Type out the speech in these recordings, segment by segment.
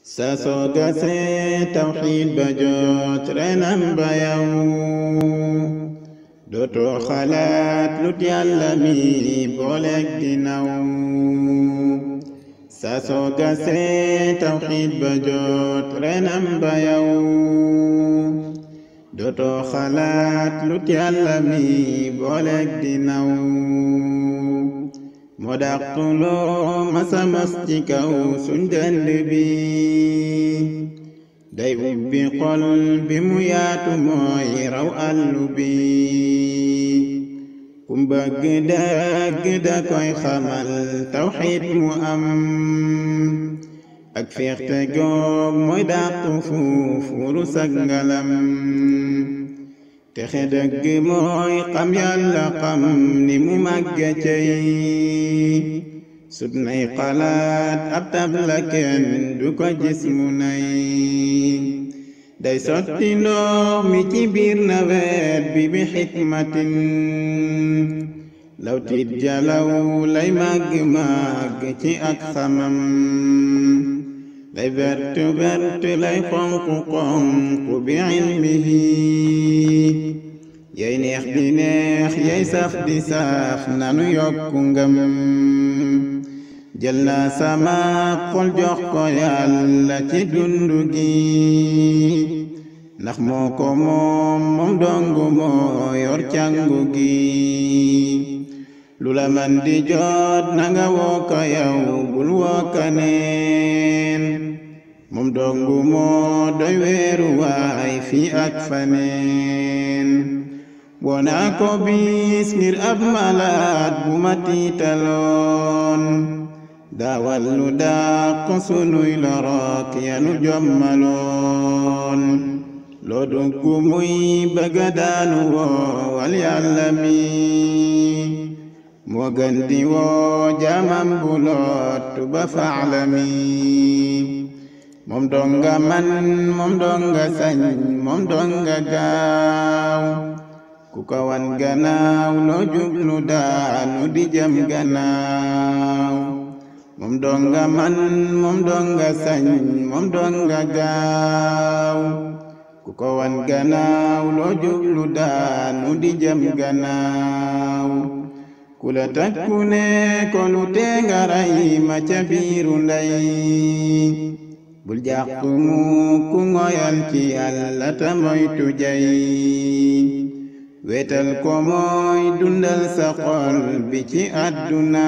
sasoo gasee tawxiid ba jot renam ba yow dootoo xalaat lut yàlla mi booleeg di naw sasoo gasee tawxiid ba jot renam ba yow dootoo xalaat lut yàlla mi booleeg di naw moo dàquloo masamas ci kaw suñ dënd bi day ubbi xol bi mu yaatu mooy raw àllu bi kum bëgg dëgg da koy xamal tawxiid mu am ak féexte goog mooy dàqu fuuf wurus ak ngalam texe dëgg mooy xam yàlla xam ni mu màgge cey sut nay xalaat ab tab la kenn du ko gis mu nay day sotti ndox mi ci biir nawet bi bi xikmatin law tiit jalaw lay màgg ci ak xamam lay vertu lay xonq bi ilmihi yay neex di neex yay saf di saf nanu yokku ngëm jël naa sama xol jox ko yàlla ci dundu gi ndax moo ko moom dongu moo yor càngu gi lu la man di jot nanga woo ko yow bul woo kaneen moom dongu moo doy weeru waay fii ak faneen wonaa ko bis ngir ab malaat bu ma tiitaloon daawal lu dàq sunuy lorok yanu jommaloon loo dugg muy bëgga daanu woo wal yàlla mi moo gën di woo jaamam bu lottu ba faalami moom donga man moom donga sañ moom donga gaaw ku ko wan gannaaw loo jublu daanu di jëm gannaaw moom donga man moom donga sañ moom donga gaaw ku ko wan gannaaw loo jublu daanu di jëm gannaaw ku la takku ne ko lu tee nga ray ma ca biiru ndey bul jàq mu ku ngoyal ci Yàlla ta moytu jay wetal ko mooy dundal sa xol bi ci àdduna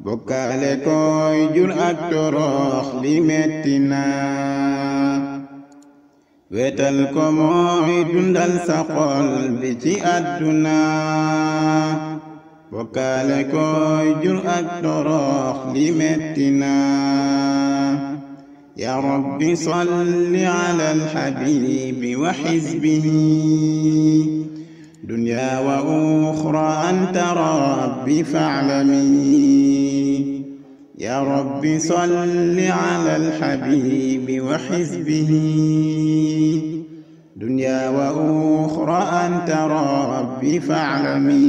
bokkaale koy jur ak torox li metti na wetal ko mooy dundal sa xol bi ci àdduna bokkaale koy jur ak torox li metti na ya rabbi salli ala alhabibi wa hizbihi dunya wa ukhra anta rabbi fa'lami ya rabbi salli ala alhabibi wa hizbihi dunya wa ukhra anta rabbi fa'lami